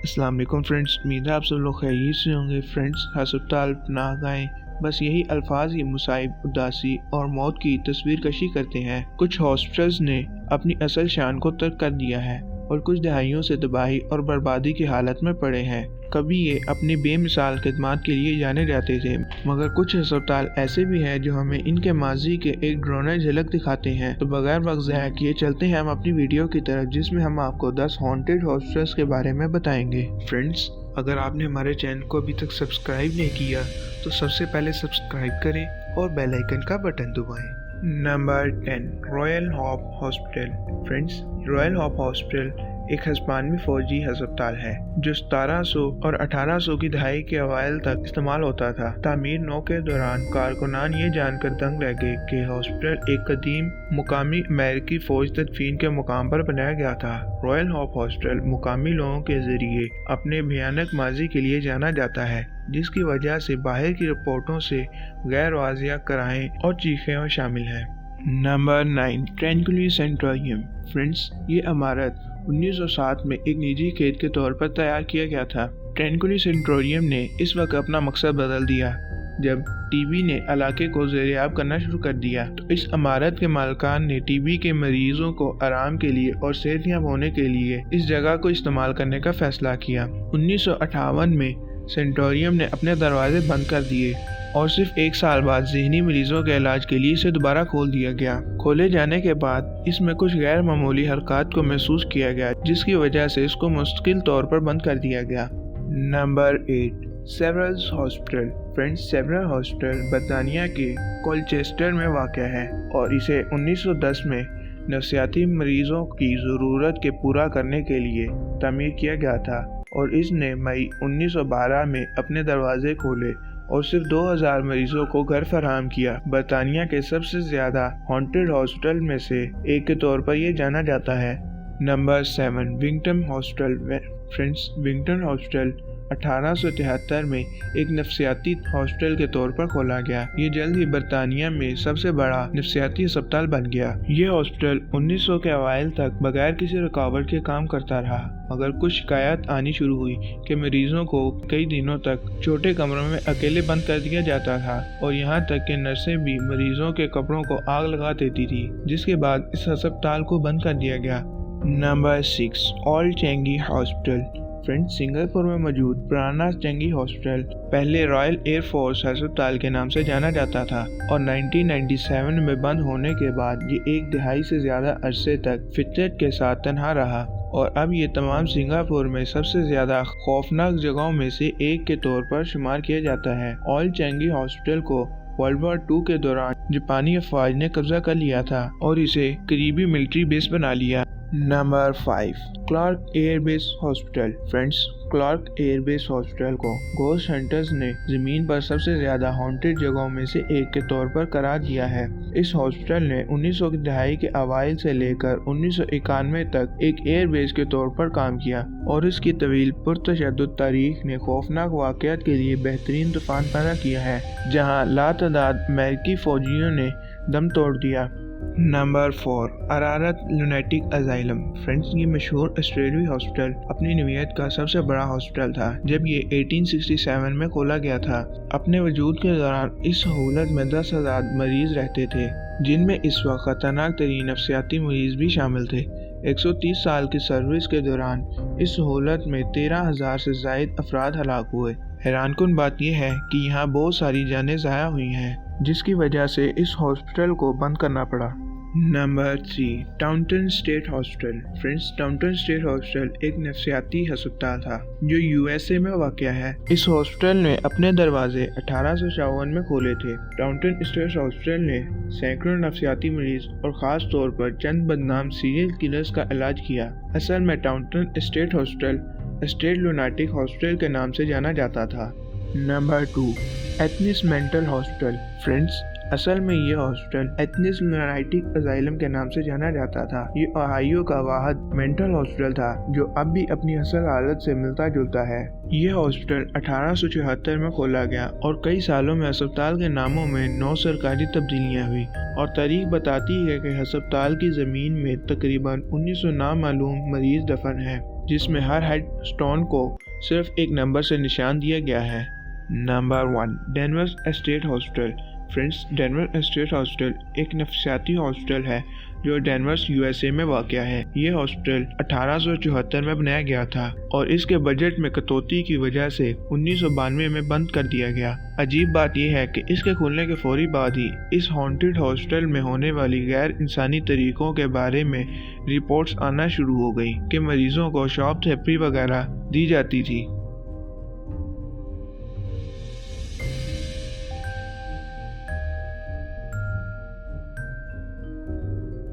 अस्सलाम वालेकुम फ्रेंड्स, उम्मीद है आप सब लोग खैरियत से होंगे। फ्रेंड्स, हस्पताल, पनाहगाहें, बस यही अल्फाज ही मुसाइब, उदासी और मौत की तस्वीर कशी करते हैं। कुछ हॉस्पिटल्स ने अपनी असल शान को तर्क कर दिया है और कुछ दहाइयों से तबाही और बर्बादी की हालत में पड़े हैं। कभी ये अपनी बेमिसाल खिदमत के लिए जाने जाते थे, मगर कुछ अस्पताल ऐसे भी हैं जो हमें इनके माजी के एक ड्रोनर झलक दिखाते हैं। तो बगैर वक्त ज़ाया किए चलते हैं हम अपनी वीडियो की तरफ, जिसमें हम आपको 10 हॉन्टेड हॉस्पिटल्स के बारे में बताएंगे। फ्रेंड्स, अगर आपने हमारे चैनल को अभी तक सब्सक्राइब नहीं किया तो सबसे पहले सब्सक्राइब करें और बेल आइकन का बटन दबाएं। Number 10, royal hope hospital. Friends, royal hope hospital एक हिस्पानवी फौजी अस्पताल है जो 1700 और 1800 की दहाई के अवाइल तक इस्तेमाल होता था। तामीर नौ के दौरान कारकुनान ये जानकर दंग रह गए कि हॉस्पिटल एक कदीम मुकामी अमेरिकी फौज तदफीन के मुकाम पर बनाया गया था। रॉयल होप हॉस्पिटल मुकामी लोगों के जरिए अपने भयानक माजी के लिए जाना जाता है, जिसकी वजह से बाहर की रिपोर्टों से गैर वाजिया कराहें और चीखें शामिल हैं। Number 9, tranquillity sanatorium. फ्रेंड्स, ये इमारत 1907 में एक निजी खेत के तौर पर तैयार किया गया था। ट्रैंक्विलिटी सैनिटोरियम ने इस वक्त अपना मकसद बदल दिया जब टीबी ने इलाके को ज़ेर-ए-आब करना शुरू कर दिया। तो इस इमारत के मालिकान ने टीबी के मरीजों को आराम के लिए और सेहतयाब होने के लिए इस जगह को इस्तेमाल करने का फैसला किया। 1958 में सैनिटोरियम ने अपने दरवाजे बंद कर दिए और सिर्फ एक साल बाद ज़हनी मरीजों के इलाज के लिए इसे दोबारा खोल दिया गया। खोले जाने के बाद इसमें कुछ गैर मामूली हरकत को महसूस किया गया, जिसकी वजह से इसको मुस्तकिल तौर पर बंद कर दिया गया। Number 8, Severalls hospital. Friends, Severalls hospital बर्तानिया के कोलचेस्टर में वाक़या है और इसे 1910 में नफसियाती मरीजों की ज़रूरत के पूरा करने के लिए तामीर किया गया था और इसने मई 1912 में अपने दरवाजे खोले और सिर्फ 2000 मरीजों को घर फराहम किया। बर्तानिया के सबसे ज़्यादा हॉन्टेड हॉस्पिटल में से एक के तौर पर यह जाना जाता है। Number 7, Wington hospital. Friends, Wington hospital 1873 में एक नफसियाती हॉस्पिटल के तौर पर खोला गया। ये जल्द ही बर्तानिया में सबसे बड़ा नफसियाती अस्पताल बन गया। ये हॉस्पिटल 1900 के अवाइल तक बगैर किसी रुकावट के काम करता रहा, मगर कुछ शिकायत आनी शुरू हुई कि मरीजों को कई दिनों तक छोटे कमरों में अकेले बंद कर दिया जाता था और यहाँ तक कि नर्सें भी मरीजों के कपड़ों को आग लगा देती थी, जिसके बाद इस अस्पताल को बंद कर दिया गया। Number 6, old Changi hospital. Friends, Singapore में मौजूद पुराना चेंगी हॉस्पिटल पहले रॉयल एयर फोर्स अस्पताल के नाम से जाना जाता था और 1997 में बंद होने के बाद ये एक दहाई से ज्यादा अरसे तक फितरत के साथ तन्हा रहा और अब ये तमाम सिंगापुर में सबसे ज्यादा खौफनाक जगहों में से एक के तौर पर शुमार किया जाता है। ओल्ड चेंगी हॉस्पिटल को वर्ल्ड वॉर 2 के दौरान जापानी अफवाज ने कब्जा कर लिया था और इसे करीबी मिलिट्री बेस बना लिया। Number 5, Clark airbase hospital. Friends, Clark airbase hospital को घोस्ट हंटर्स ने जमीन पर सबसे ज्यादा हॉन्टेड जगहों में से एक के तौर पर करार दिया है। इस हॉस्पिटल ने 1900 की दहाई के अवाइल से लेकर 1991 तक एक एयरबेस के तौर पर काम किया और इसकी तवील पुरतशद्दुद तारीख ने खौफनाक वाक़यात के लिए बेहतरीन तूफान पैदा किया है, जहाँ लातादाद अमेरिकी फौजियों ने दम तोड़ दिया। Number 4, अरारत lunatic asylum. फ्रेंड्स, ये मशहूर ऑस्ट्रेलियाई हॉस्पिटल अपनी नौइयत का सबसे बड़ा हॉस्पिटल था जब ये 1867 में खोला गया था। अपने वजूद के दौरान इस सहूलत में 10,000 मरीज रहते थे, जिनमें इस वक्त खतरनाक तरीन नफसियाती मरीज भी शामिल थे। 130 साल की सर्विस के दौरान इस सहूलत में 13,000 से ज़ायद अफराद हलाक हुए। हैरानकुन बात यह है कि यहाँ बहुत सारी जानें ज़ाया हुई हैं, जिसकी वजह से इस हॉस्पिटल को बंद करना पड़ा। Number 3, Taunton state hospital. Friends, Taunton state hospital एक नफसियाती अस्पताल था जो यूएसए में वाक़या है। इस हॉस्पिटल ने अपने दरवाजे 1854 में खोले थे। टाउनटन स्टेट हॉस्पिटल ने सैकड़ों नफसियाती मरीज और ख़ास तौर पर चंद बदनाम सीरियल किलर्स का इलाज किया। असल में Taunton state hospital state lunatic hospital के नाम से जाना जाता था। Number 2, Athens mental hospital. Friends, असल में ये हॉस्पिटल एथनिस लुनाटिक अजाइलम के नाम से जाना जाता था। ये ओहायो का वाहिद मेंटल हॉस्पिटल था जो अब भी अपनी असल हालत से मिलता जुलता है। ये हॉस्पिटल 1874 में खोला गया और कई सालों में अस्पताल के नामों में 9 सरकारी तब्दीलियां हुई और तारीख बताती है कि अस्पताल की ज़मीन में तकरीबन 1900 नामालूम मरीज दफन हैं। जिस में हर हेड स्टोन को सिर्फ एक नंबर से निशान दिया गया है। Number 1, Denver estate hostel. Friends, Denver estate hostel एक नफसियाती हॉस्टल है जो डेनवर यूएसए में वाक़या है। ये हॉस्टल 1874 में बनाया गया था और इसके बजट में कटौती की वजह से 1992 में बंद कर दिया गया। अजीब बात यह है कि इसके खुलने के फौरी बाद ही इस हॉन्टेड हॉस्टल में होने वाली गैर इंसानी तरीकों के बारे में रिपोर्ट्स आना शुरू हो गई कि मरीजों को शॉप थेरेपी वगैरह दी जाती थी।